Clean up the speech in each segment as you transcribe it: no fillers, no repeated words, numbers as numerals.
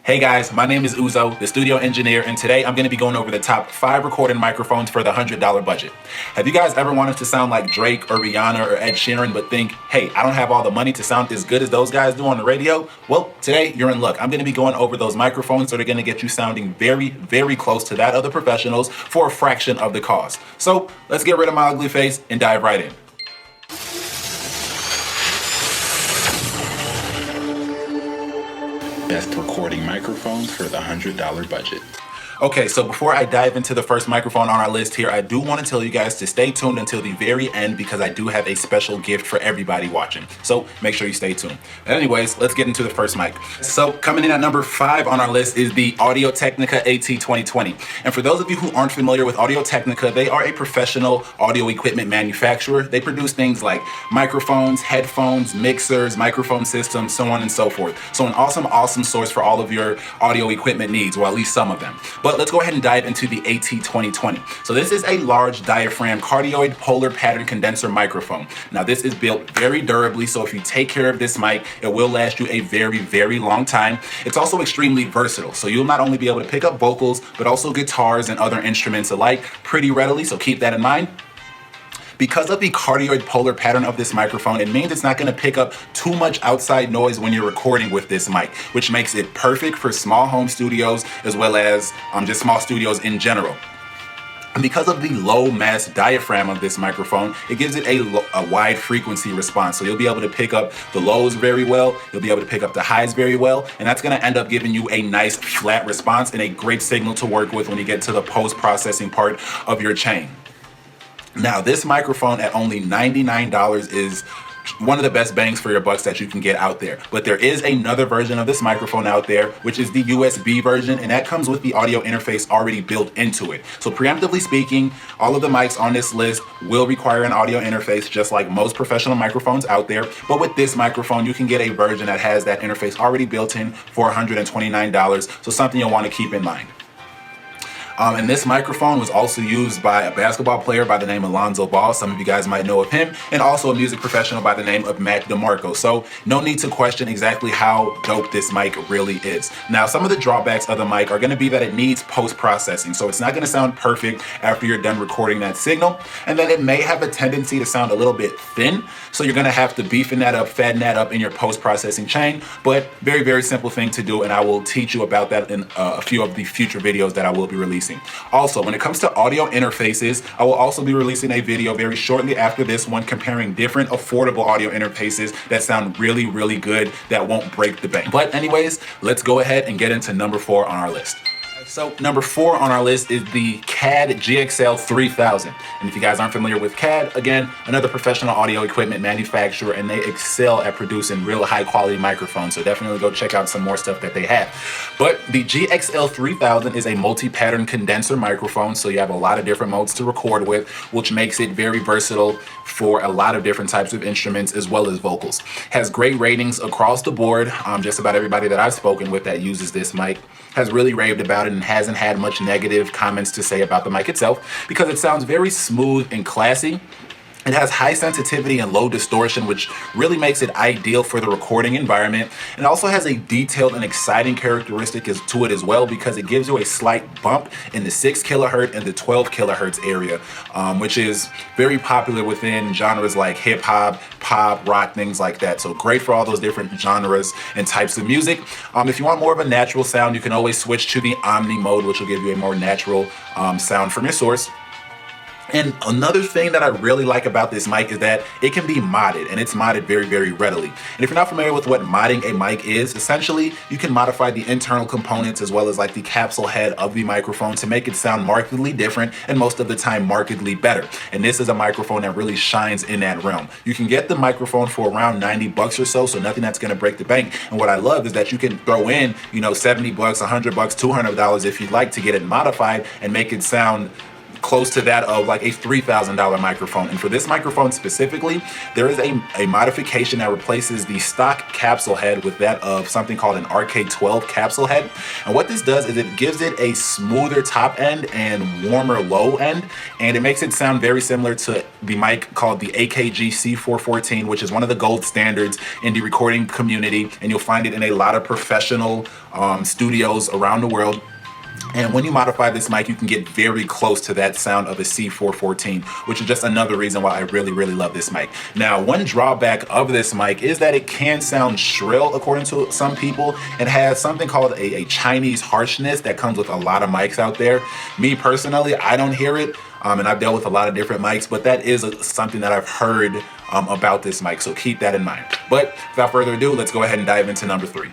Hey guys, my name is Uzo, the studio engineer, and today I'm going to be going over the top 5 recording microphones for the $100 budget. Have you guys ever wanted to sound like Drake or Rihanna or Ed Sheeran but think, hey, I don't have all the money to sound as good as those guys do on the radio? Well, today you're in luck. I'm going to be going over those microphones that are going to get you sounding very, very close to that of the professionals for a fraction of the cost. So let's get rid of my ugly face and dive right in. Best recording microphones for the $100 budget. Okay, so before I dive into the first microphone on our list here, I do want to tell you guys to stay tuned until the very end because I do have a special gift for everybody watching. So make sure you stay tuned. Anyways, let's get into the first mic. So coming in at number 5 on our list is the Audio-Technica AT2020. And for those of you who aren't familiar with Audio-Technica, they are a professional audio equipment manufacturer. They produce things like microphones, headphones, mixers, microphone systems, so on and so forth. So an awesome source for all of your audio equipment needs, or at least some of them. But let's go ahead and dive into the AT2020. So this is a large diaphragm cardioid polar pattern condenser microphone. Now this is built very durably, so if you take care of this mic, it will last you a very, very long time. It's also extremely versatile, so you'll not only be able to pick up vocals, but also guitars and other instruments alike pretty readily, so keep that in mind. Because of the cardioid polar pattern of this microphone, it means it's not going to pick up too much outside noise when you're recording with this mic, which makes it perfect for small home studios as well as just small studios in general. And because of the low mass diaphragm of this microphone, it gives it a wide frequency response. So you'll be able to pick up the lows very well, you'll be able to pick up the highs very well, and that's gonna end up giving you a nice flat response and a great signal to work with when you get to the post-processing part of your chain. Now, this microphone at only $99 is one of the best bangs for your bucks that you can get out there. But there is another version of this microphone out there, which is the USB version, and that comes with the audio interface already built into it. So preemptively speaking, all of the mics on this list will require an audio interface, just like most professional microphones out there. But with this microphone, you can get a version that has that interface already built in for $129, so something you'll want to keep in mind. And this microphone was also used by a basketball player by the name of Lonzo Ball. Some of you guys might know of him, and also a music professional by the name of Mac DeMarco. So no need to question exactly how dope this mic really is. Now, some of the drawbacks of the mic are going to be that it needs post-processing. So it's not going to sound perfect after you're done recording that signal. And then it may have a tendency to sound a little bit thin. So you're going to have to beefing that up, fatten that up in your post-processing chain. But very, very simple thing to do. And I will teach you about that in a few of the future videos that I will be releasing. Also, when it comes to audio interfaces, I will also be releasing a video very shortly after this one comparing different affordable audio interfaces that sound really, really good that won't break the bank. But anyways, let's go ahead and get into number 4 on our list. So number 4 on our list is the Cad Gxl 3000. And if you guys aren't familiar with Cad, again, another professional audio equipment manufacturer, and they excel at producing real high quality microphones. So definitely go check out some more stuff that they have. But the Gxl 3000 is a multi-pattern condenser microphone. So you have a lot of different modes to record with, which makes it very versatile for a lot of different types of instruments as well as vocals. Has great ratings across the board. Just about everybody that I've spoken with that uses this mic has really raved about it and hasn't had much negative comments to say about the mic itself because it sounds very smooth and classy. It has high sensitivity and low distortion, which really makes it ideal for the recording environment. It also has a detailed and exciting characteristic to it as well because it gives you a slight bump in the 6 kilohertz and the 12 kilohertz area, which is very popular within genres like hip hop, pop, rock, things like that. So great for all those different genres and types of music. If you want more of a natural sound, you can always switch to the Omni mode, which will give you a more natural sound from your source. And another thing that I really like about this mic is that it can be modded, and it's modded very, very readily. And if you're not familiar with what modding a mic is, essentially you can modify the internal components as well as like the capsule head of the microphone to make it sound markedly different and most of the time markedly better. And this is a microphone that really shines in that realm. You can get the microphone for around 90 bucks or so nothing that's gonna break the bank. And what I love is that you can throw in, 70 bucks, 100 bucks, $200 if you'd like to get it modified and make it sound close to that of like a $3,000 microphone. And for this microphone specifically, there is a modification that replaces the stock capsule head with that of something called an RK12 capsule head. And what this does is it gives it a smoother top end and warmer low end, and it makes it sound very similar to the mic called the AKG C414, which is one of the gold standards in the recording community, and you'll find it in a lot of professional studios around the world. And when you modify this mic, you can get very close to that sound of a C414, which is just another reason why I really, really love this mic. Now, one drawback of this mic is that it can sound shrill, according to some people. It has something called a Chinese harshness that comes with a lot of mics out there. Me personally, I don't hear it. And I've dealt with a lot of different mics, but that is something that I've heard about this mic, so keep that in mind. But without further ado, let's go ahead and dive into number 3.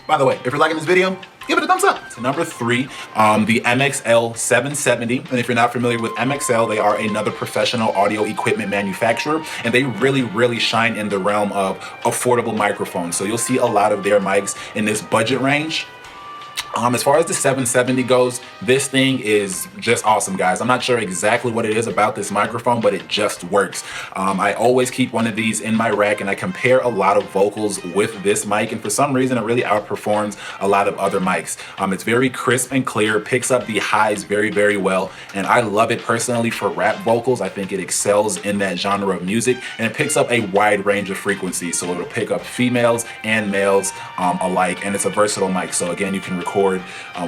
By the way, if you're liking this video, give it a thumbs up. To number 3, the MXL 770. And if you're not familiar with MXL, they are another professional audio equipment manufacturer, and they really, really shine in the realm of affordable microphones. So you'll see a lot of their mics in this budget range. As far as the 770 goes, this thing is just awesome, guys. I'm not sure exactly what it is about this microphone, but it just works. I always keep one of these in my rack, and I compare a lot of vocals with this mic, and for some reason it really outperforms a lot of other mics. It's very crisp and clear, picks up the highs very, very well, and I love it personally for rap vocals. I think it excels in that genre of music, and it picks up a wide range of frequencies, so it'll pick up females and males alike, and it's a versatile mic. So again, you can record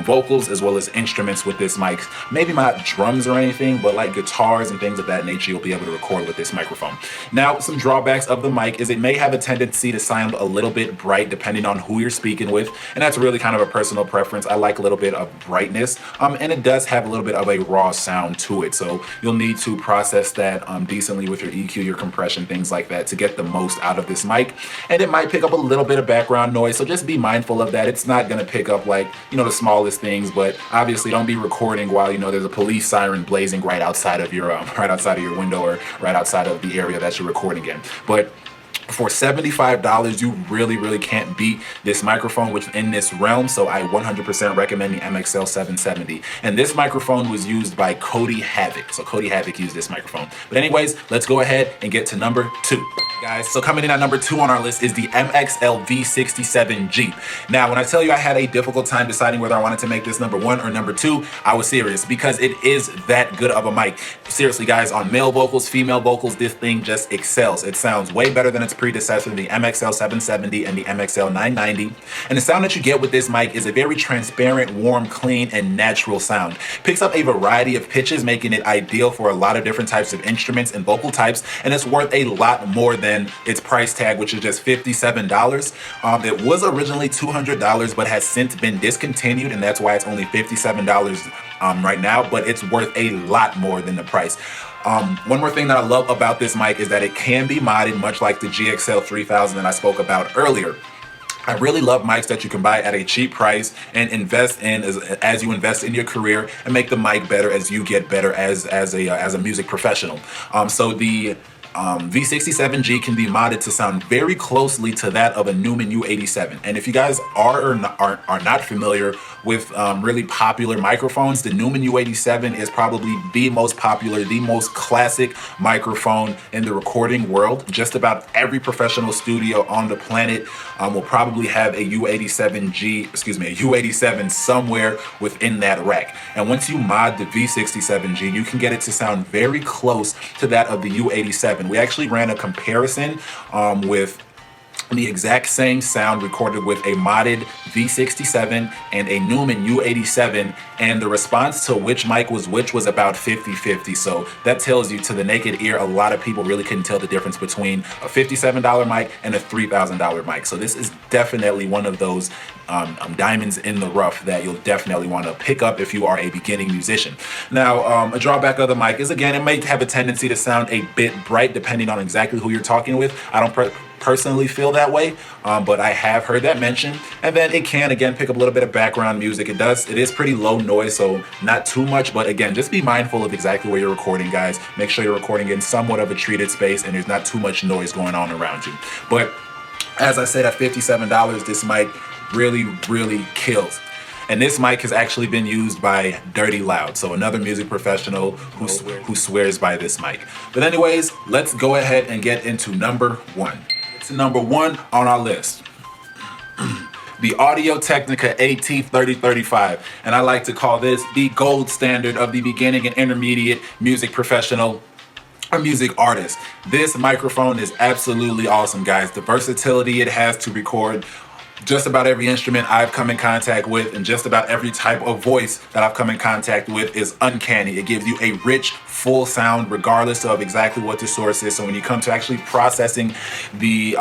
vocals as well as instruments with this mic. Maybe not drums or anything, but like guitars and things of that nature, you'll be able to record with this microphone. Now, some drawbacks of the mic is it may have a tendency to sound a little bit bright depending on who you're speaking with, and that's really kind of a personal preference. I like a little bit of brightness, and it does have a little bit of a raw sound to it, so you'll need to process that decently with your EQ, your compression, things like that to get the most out of this mic. And it might pick up a little bit of background noise, so just be mindful of that. It's not going to pick up like, you know, the smallest things, but obviously don't be recording while, you know, there's a police siren blazing right outside of your window or right outside of the area that you're recording in. But for $75, you really can't beat this microphone within this realm, so I 100% recommend the MXL 770. And this microphone was used by Cody Havoc, so Cody Havoc used this microphone. But anyways, let's go ahead and get to number 2. Guys, so coming in at number 2 on our list is the MXL V67G. Now, when I tell you I had a difficult time deciding whether I wanted to make this number 1 or number 2, I was serious, because it is that good of a mic. Seriously, guys, on male vocals, female vocals, this thing just excels. It sounds way better than its predecessor, the MXL 770 and the MXL 990. And the sound that you get with this mic is a very transparent, warm, clean, and natural sound. Picks up a variety of pitches, making it ideal for a lot of different types of instruments and vocal types, and it's worth a lot more than its price tag, which is just $57. It was originally $200, but has since been discontinued, and that's why it's only $57 right now, but it's worth a lot more than the price. One more thing that I love about this mic is that it can be modded, much like the GXL 3000 that I spoke about earlier. I really love mics that you can buy at a cheap price and invest in as you invest in your career, and make the mic better as you get better as a music professional. So the V67G can be modded to sound very closely to that of a Neumann U87. And if you guys are not familiar with really popular microphones, the Neumann U87 is probably the most popular, the most classic microphone in the recording world. Just about every professional studio on the planet will probably have a U87 somewhere within that rack. And once you mod the V67G, you can get it to sound very close to that of the U87. We actually ran a comparison with the exact same sound recorded with a modded V67 and a Neumann U87, and the response to which mic was which was about 50-50. So that tells you, to the naked ear, a lot of people really couldn't tell the difference between a $57 mic and a $3,000 mic. So this is definitely one of those diamonds in the rough that you'll definitely want to pick up if you are a beginning musician. Now, a drawback of the mic is, again, it may have a tendency to sound a bit bright depending on exactly who you're talking with. I don't personally feel that way, but I have heard that mentioned. And then it can, again, pick up a little bit of background music. It is pretty low noise, so not too much, but again, just be mindful of exactly where you're recording, guys. Make sure you're recording in somewhat of a treated space and there's not too much noise going on around you. But as I said, at $57, this mic really kills. And this mic has actually been used by Dirty Loud, so another music professional who swears by this mic. But anyways, let's go ahead and get into number one. It's number one on our list. The Audio-Technica AT3035, and I like to call this the gold standard of the beginning and intermediate music professional or music artist. This microphone is absolutely awesome, guys. The versatility it has to record just about every instrument I've come in contact with, and just about every type of voice that I've come in contact with is uncanny. It gives you a rich, full sound regardless of exactly what the source is. So when you come to actually processing the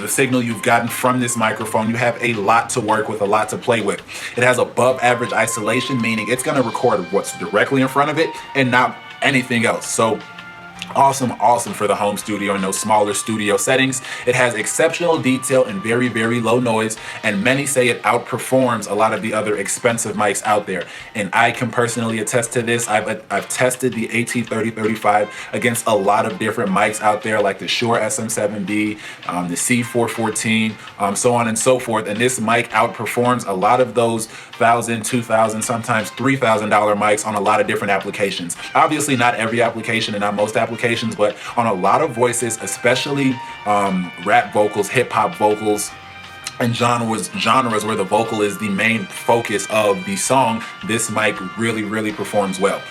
signal you've gotten from this microphone, you have a lot to work with, a lot to play with. It has above average isolation, meaning it's going to record what's directly in front of it and not anything else. So awesome for the home studio and those smaller studio settings. It has exceptional detail and very low noise, and many say it outperforms a lot of the other expensive mics out there. And I can personally attest to this. I've tested the AT3035 against a lot of different mics out there, like the Shure SM7B, the C414, so on and so forth. And this mic outperforms a lot of those $1,000, $2,000, sometimes $3,000 mics on a lot of different applications. Obviously not every application and not most applications, but on a lot of voices, especially rap vocals, hip hop vocals, and genres where the vocal is the main focus of the song, this mic really performs well.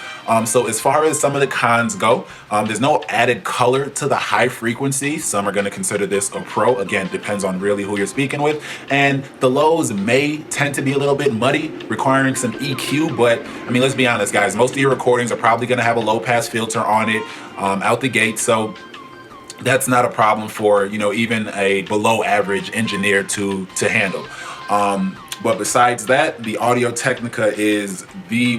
So as far as some of the cons go, there's no added color to the high frequency. Some are going to consider this a pro. Again, depends on really who you're speaking with. And the lows may tend to be a little bit muddy, requiring some EQ. But I mean, let's be honest, guys, most of your recordings are probably going to have a low pass filter on it out the gate. So that's not a problem for, you know, even a below average engineer to handle. But besides that, the Audio-Technica is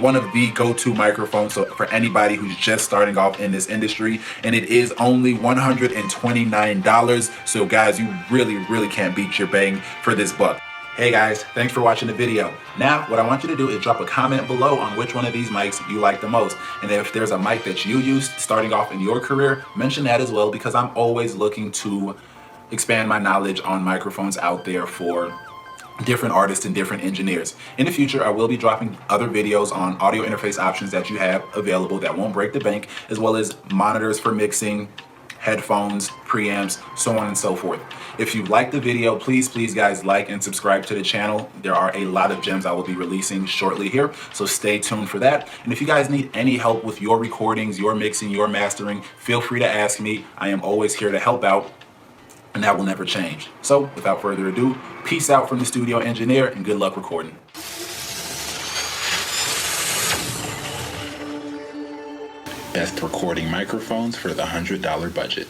one of the go-to microphones for anybody who's just starting off in this industry, and it is only $129. So guys, you really can't beat your bang for this buck. Hey guys, thanks for watching the video. Now, what I want you to do is drop a comment below on which one of these mics you like the most. And if there's a mic that you use starting off in your career, mention that as well, because I'm always looking to expand my knowledge on microphones out there for different artists and different engineers. In the future, I will be dropping other videos on audio interface options that you have available that won't break the bank, as well as monitors for mixing, headphones, preamps, so on and so forth. If you like the video, please guys, like and subscribe to the channel. There are a lot of gems I will be releasing shortly here, so stay tuned for that. And if you guys need any help with your recordings, your mixing, your mastering, feel free to ask me. I am always here to help out, and that will never change. So without further ado, peace out from the studio engineer, and good luck recording. Best recording microphones for the $100 budget.